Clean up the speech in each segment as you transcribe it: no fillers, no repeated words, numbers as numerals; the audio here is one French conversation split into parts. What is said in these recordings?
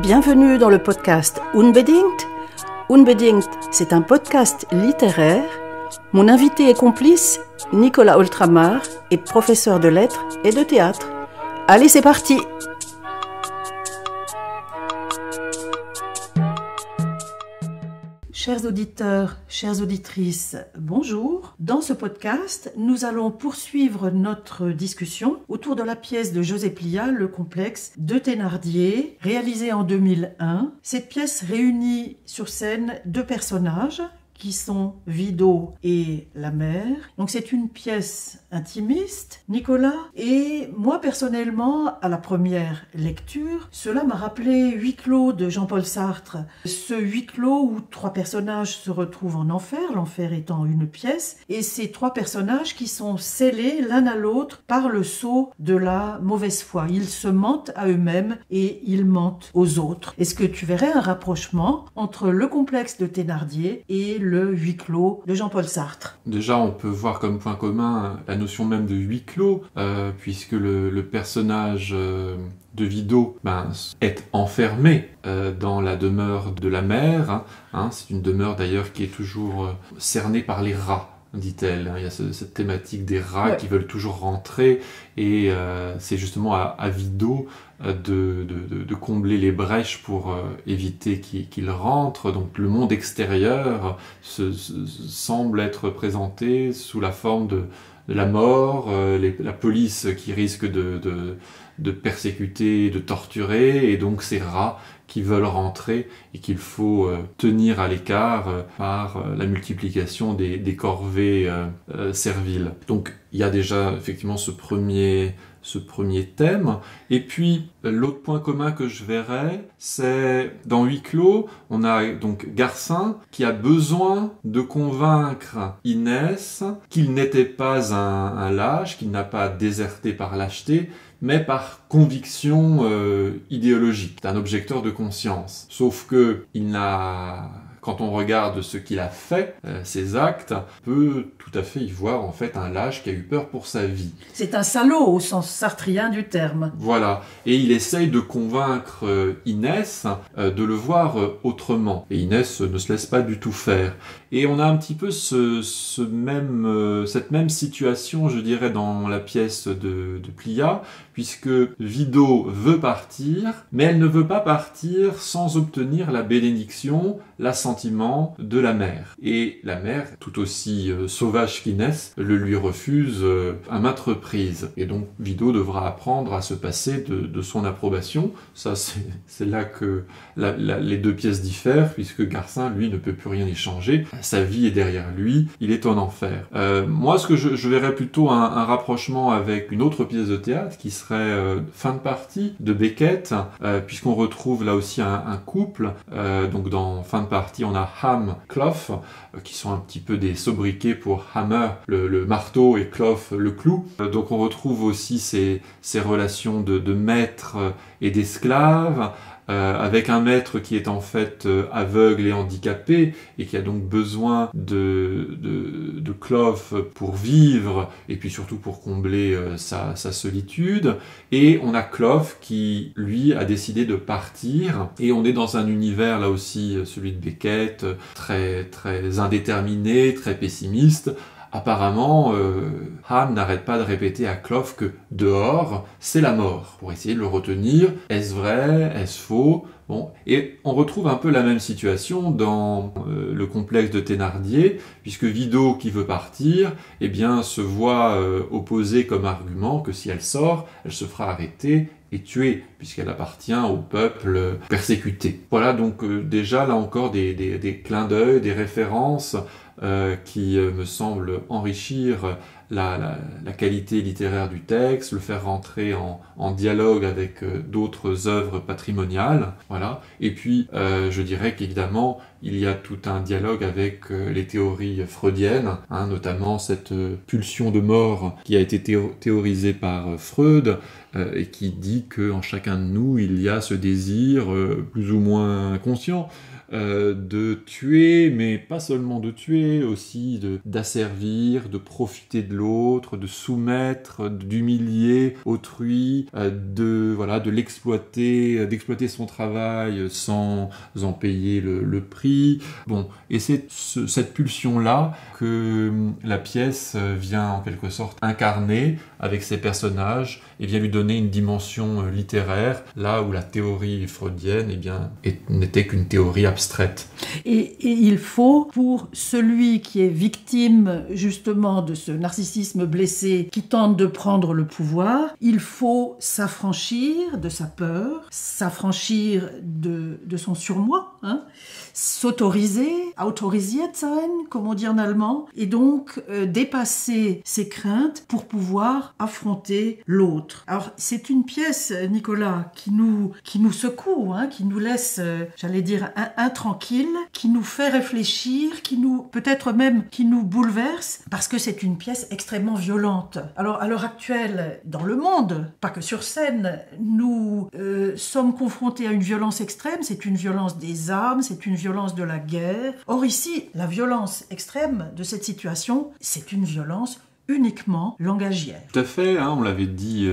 Bienvenue dans le podcast Unbedingt. Unbedingt, c'est un podcast littéraire. Mon invité et complice, Nicolas Oltramar, est professeur de lettres et de théâtre. Allez, c'est parti! Chers auditeurs, chères auditrices, bonjour. Dans ce podcast, nous allons poursuivre notre discussion autour de la pièce de José Plia, Le complexe de Thénardier, réalisée en 2001. Cette pièce réunit sur scène deux personnages qui sont Vidot et la mère. Donc c'est une pièce intimiste, Nicolas. Et moi personnellement, à la première lecture, cela m'a rappelé Huis clos de Jean-Paul Sartre. Ce huis clos où trois personnages se retrouvent en enfer, l'enfer étant une pièce, et ces trois personnages qui sont scellés l'un à l'autre par le sceau de la mauvaise foi. Ils se mentent à eux-mêmes et ils mentent aux autres. Est-ce que tu verrais un rapprochement entre le complexe de Thénardier et le huis clos de Jean-Paul Sartre? Déjà, on peut voir comme point commun la notion même de huis clos, puisque le personnage de Vidot est enfermé dans la demeure de la mère. C'est une demeure d'ailleurs qui est toujours cernée par les rats, dit-elle. Il y a cette thématique des rats qui veulent toujours rentrer, et c'est justement à Vidot de combler les brèches pour éviter qu'il rentre. Donc le monde extérieur semble être présenté sous la forme de la mort, la police qui risque de persécuter, de torturer, et donc ces rats qui veulent rentrer et qu'il faut tenir à l'écart par la multiplication des corvées serviles. Donc il y a déjà effectivement ce premier thème. Et puis l'autre point commun que je verrais, c'est dans Huis clos, on a donc Garcin qui a besoin de convaincre Inès qu'il n'était pas un lâche, qu'il n'a pas déserté par lâcheté, mais par conviction idéologique. C'est un objecteur de conscience. Sauf que quand on regarde ce qu'il a fait, ses actes, on peut tout à fait y voir en fait un lâche qui a eu peur pour sa vie. C'est un salaud au sens sartrien du terme. Voilà, et il essaye de convaincre Inès de le voir autrement. Et Inès ne se laisse pas du tout faire. Et on a un petit peu cette même situation, je dirais, dans la pièce de Plia, puisque Vidot veut partir, mais elle ne veut pas partir sans obtenir la bénédiction, l'assentiment de la mère. Et la mère, tout aussi sauvage qu'Inès, le lui refuse à maintes reprises. Et donc Vidot devra apprendre à se passer de son approbation. Ça, c'est là que les deux pièces diffèrent, puisque Garcin, lui, ne peut plus rien y changer. Sa vie est derrière lui, il est en enfer. Moi, ce que je verrais plutôt un rapprochement avec une autre pièce de théâtre, qui serait Fin de partie de Beckett, puisqu'on retrouve là aussi un couple. Donc dans Fin de partie, on a Ham, Clough, qui sont un petit peu des sobriquets pour Hammer, le marteau, et Clough, le clou. Donc on retrouve aussi ces relations de maître et d'esclave, avec un maître qui est en fait aveugle et handicapé et qui a donc besoin de Clough pour vivre et puis surtout pour combler sa solitude. Et on a Clough qui, lui, a décidé de partir, et on est dans un univers, là aussi, celui de Beckett, très, très indéterminé, très pessimiste. Apparemment, Ham n'arrête pas de répéter à Clough que dehors, c'est la mort, pour essayer de le retenir. Est-ce vrai? Est-ce faux? Bon. Et on retrouve un peu la même situation dans le complexe de Thénardier, puisque Vidot, qui veut partir, eh bien, se voit opposer comme argument que si elle sort, elle se fera arrêter et tuée, puisqu'elle appartient au peuple persécuté. Voilà donc déjà là encore des clins d'œil, des références qui me semblent enrichir la qualité littéraire du texte, le faire rentrer en dialogue avec d'autres œuvres patrimoniales. Voilà. Et puis je dirais qu'évidemment il y a tout un dialogue avec les théories freudiennes, notamment cette pulsion de mort qui a été théorisée par Freud, et qui dit qu'en chacun de nous, il y a ce désir plus ou moins conscient de tuer, mais pas seulement de tuer, aussi d'asservir, de profiter de l'autre, de soumettre, d'humilier autrui, de l'exploiter, d'exploiter son travail sans en payer le prix. Bon, et c'est cette pulsion-là que la pièce vient en quelque sorte incarner avec ses personnages et vient lui donner une dimension littéraire, là où la théorie freudienne n'était qu'une théorie abstraite. Et il faut, pour celui qui est victime justement de ce narcissisme blessé qui tente de prendre le pouvoir, il faut s'affranchir de sa peur, s'affranchir de son surmoi, s'autoriser, autorisiert sein, comme on dit en allemand, et donc dépasser ses craintes pour pouvoir affronter l'autre. Alors c'est une pièce, Nicolas, qui nous secoue, qui nous laisse, j'allais dire, intranquille, qui nous fait réfléchir, peut-être même qui nous bouleverse, parce que c'est une pièce extrêmement violente. Alors à l'heure actuelle, dans le monde, pas que sur scène, nous sommes confrontés à une violence extrême, c'est une violence des armes, c'est une violence de la guerre. Or ici, la violence extrême de cette situation, c'est une violence uniquement langagière. Tout à fait, on l'avait dit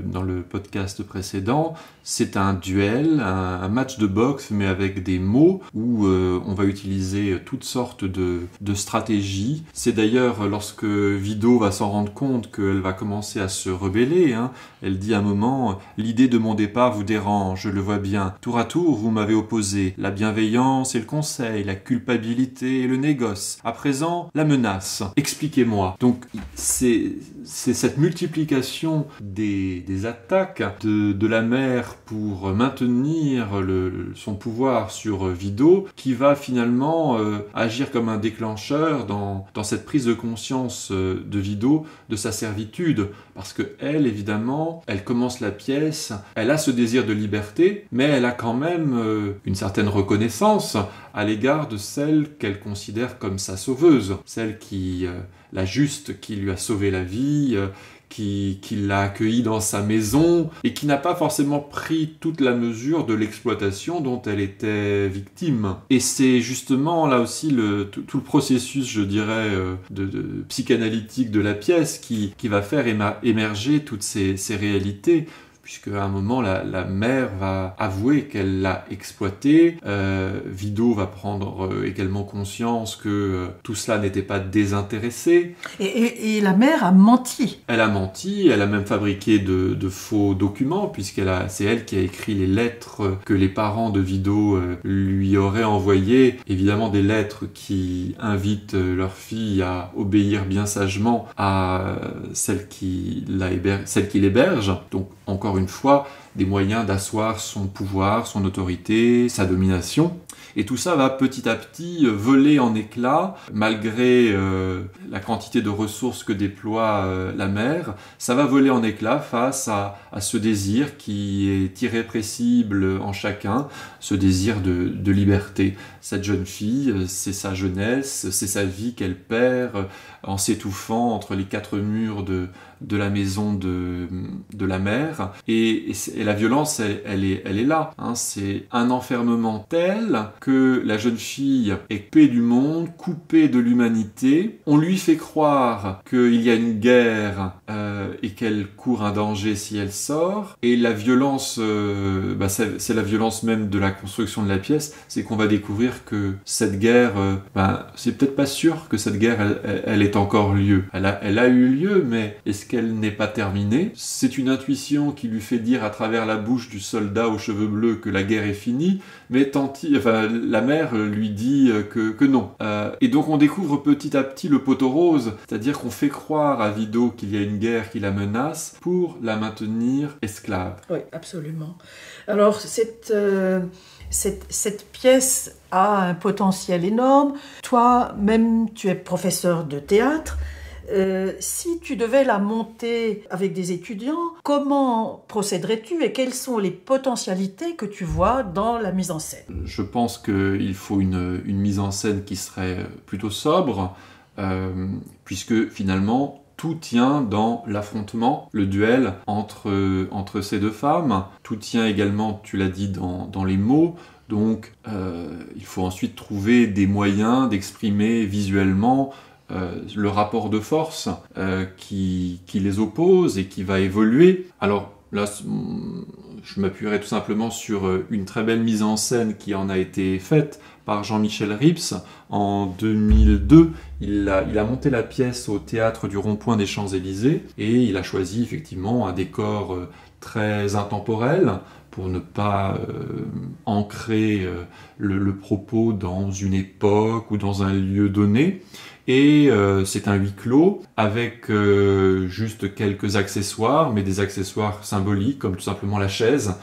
dans le podcast précédent, c'est un duel, un match de boxe, mais avec des mots où on va utiliser toutes sortes de stratégies. C'est d'ailleurs lorsque Vido va s'en rendre compte qu'elle va commencer à se rebeller. Elle dit à un moment « L'idée de mon départ vous dérange, je le vois bien. Tour à tour, vous m'avez opposé. La bienveillance et le conseil, la culpabilité et le négoce. À présent, la menace. Expliquez-moi. » Donc, c'est cette multiplication des attaques de la mère pour maintenir son pouvoir sur Vido qui va finalement agir comme un déclencheur dans cette prise de conscience de Vido de sa servitude. Parce que elle, évidemment, elle commence la pièce, elle a ce désir de liberté, mais elle a quand même une certaine reconnaissance à l'égard de celle qu'elle considère comme sa sauveuse, celle la juste qui lui a sauvé la vie, qui l'a accueillie dans sa maison et qui n'a pas forcément pris toute la mesure de l'exploitation dont elle était victime. Et c'est justement là aussi tout le processus, je dirais, de psychanalytique de la pièce qui va faire émerger toutes ces réalités. Puisque à un moment, la mère va avouer qu'elle l'a exploité. Vido va prendre également conscience que tout cela n'était pas désintéressé. Et la mère a menti. Elle a menti, elle a même fabriqué de faux documents, c'est elle qui a écrit les lettres que les parents de Vido lui auraient envoyées. Évidemment, des lettres qui invitent leur fille à obéir bien sagement à celle qui l'héberge. Donc, encore une fois, des moyens d'asseoir son pouvoir, son autorité, sa domination. Et tout ça va petit à petit voler en éclats, malgré la quantité de ressources que déploie la mère. Ça va voler en éclats face à ce désir qui est irrépressible en chacun, ce désir de liberté. Cette jeune fille, c'est sa jeunesse, c'est sa vie qu'elle perd en s'étouffant entre les quatre murs de la maison de la mère. Et la violence, elle est là. C'est un enfermement tel que la jeune fille est coupée du monde, coupée de l'humanité. On lui fait croire qu'il y a une guerre et qu'elle court un danger si elle sort. Et la violence, c'est la violence même de la construction de la pièce, c'est qu'on va découvrir que cette guerre, c'est peut-être pas sûr que cette guerre, elle ait encore lieu. Elle a eu lieu, mais est-ce qu'elle n'est pas terminée? C'est une intuition qui lui fait dire à travers la bouche du soldat aux cheveux bleus que la guerre est finie, mais la mère lui dit que non. Et donc on découvre petit à petit le poteau rose, c'est-à-dire qu'on fait croire à Vido qu'il y a une guerre qui la menace pour la maintenir esclave. Oui, absolument. Alors cette pièce a un potentiel énorme. Toi, même tu es professeur de théâtre. Si tu devais la monter avec des étudiants, comment procéderais-tu et quelles sont les potentialités que tu vois dans la mise en scène? Je pense qu'il faut une mise en scène qui serait plutôt sobre, puisque finalement tout tient dans l'affrontement, le duel entre ces deux femmes. Tout tient également, tu l'as dit, dans les mots. Donc il faut ensuite trouver des moyens d'exprimer visuellement le rapport de force qui les oppose et qui va évoluer. Alors là, je m'appuierai tout simplement sur une très belle mise en scène qui en a été faite par Jean-Michel Rips en 2002. Il a monté la pièce au théâtre du Rond-Point des Champs-Élysées et il a choisi effectivement un décor très intemporel pour ne pas ancrer le propos dans une époque ou dans un lieu donné. Et c'est un huis clos avec juste quelques accessoires, mais des accessoires symboliques comme tout simplement la chaise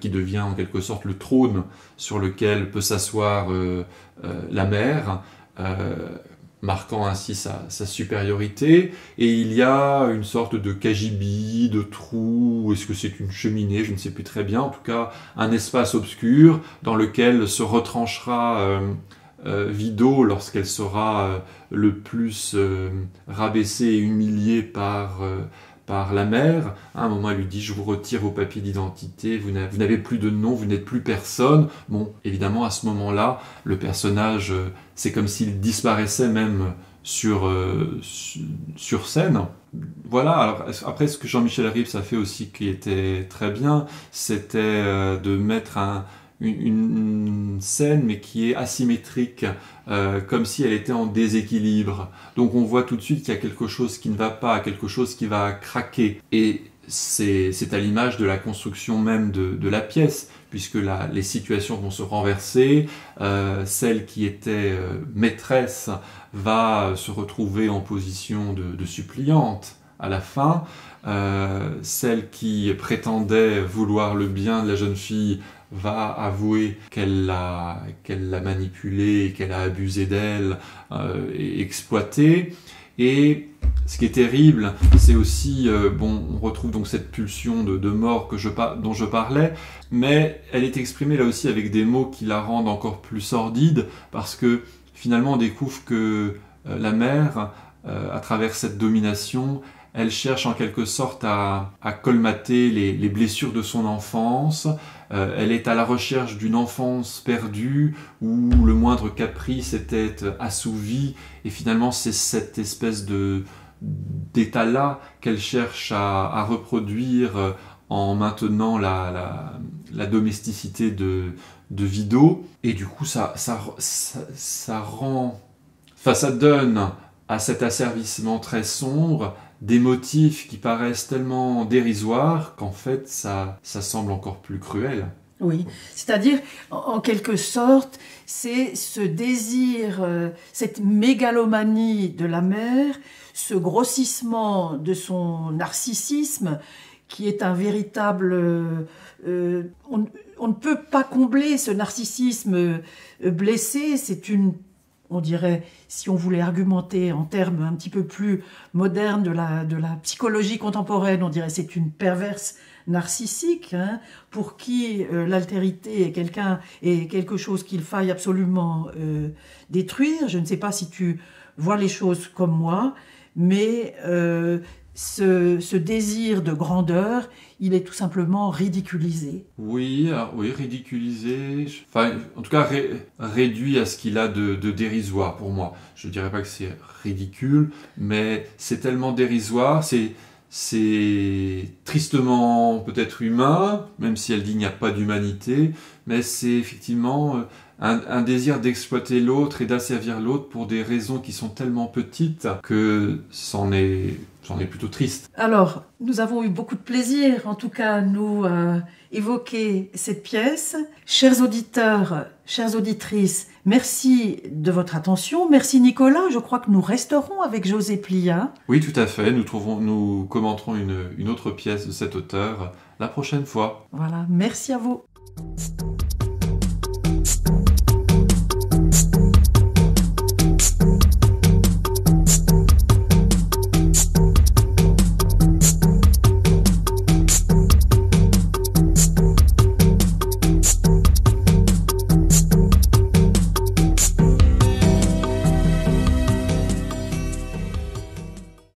qui devient en quelque sorte le trône sur lequel peut s'asseoir la mère, marquant ainsi sa supériorité. Et il y a une sorte de cagibi, de trou, est-ce que c'est une cheminée, je ne sais plus très bien, en tout cas un espace obscur dans lequel se retranchera Vido lorsqu'elle sera le plus rabaissée et humiliée par la mère. À un moment, elle lui dit « Je vous retire vos papiers d'identité, vous n'avez plus de nom, vous n'êtes plus personne ». Bon, évidemment, à ce moment-là, le personnage, c'est comme s'il disparaissait même sur scène. Voilà, alors, après, ce que Jean-Michel Rips a fait aussi qui était très bien, c'était de mettre une scène mais qui est asymétrique, comme si elle était en déséquilibre. Donc on voit tout de suite qu'il y a quelque chose qui ne va pas, quelque chose qui va craquer. Et c'est à l'image de la construction même de la pièce, puisque les situations vont se renverser. Celle qui était maîtresse va se retrouver en position de suppliante à la fin. Celle qui prétendait vouloir le bien de la jeune fille va avouer qu'elle l'a manipulée, qu'elle a abusé d'elle et exploité. Et ce qui est terrible, c'est aussi, on retrouve donc cette pulsion de mort dont je parlais, mais elle est exprimée là aussi avec des mots qui la rendent encore plus sordide, parce que finalement on découvre que la mère, à travers cette domination, elle cherche en quelque sorte à colmater les blessures de son enfance. Elle est à la recherche d'une enfance perdue où le moindre caprice était assouvi. Et finalement, c'est cette espèce d'état-là qu'elle cherche à reproduire en maintenant la domesticité de Vido. Et du coup, ça donne à cet asservissement très sombre des motifs qui paraissent tellement dérisoires qu'en fait ça semble encore plus cruel. Oui, c'est-à-dire en quelque sorte c'est ce désir, cette mégalomanie de la mère, ce grossissement de son narcissisme qui est un véritable... on ne peut pas combler ce narcissisme blessé, on dirait, si on voulait argumenter en termes un petit peu plus modernes de la psychologie contemporaine, on dirait c'est une perverse narcissique, pour qui l'altérité est quelque chose qu'il faille absolument détruire. Je ne sais pas si tu vois les choses comme moi, mais ce désir de grandeur, il est tout simplement ridiculisé. Oui, ridiculisé, en tout cas réduit à ce qu'il a de dérisoire pour moi. Je ne dirais pas que c'est ridicule, mais c'est tellement dérisoire, c'est tristement peut-être humain, même si elle dit qu'il n'y a pas d'humanité, mais c'est effectivement un désir d'exploiter l'autre et d'asservir l'autre pour des raisons qui sont tellement petites que c'en est plutôt triste. Alors, nous avons eu beaucoup de plaisir, en tout cas, à nous évoquer cette pièce. Chers auditeurs, chères auditrices, merci de votre attention. Merci Nicolas, je crois que nous resterons avec José Plia. Oui, tout à fait. Nous commenterons une autre pièce de cet auteur la prochaine fois. Voilà, merci à vous.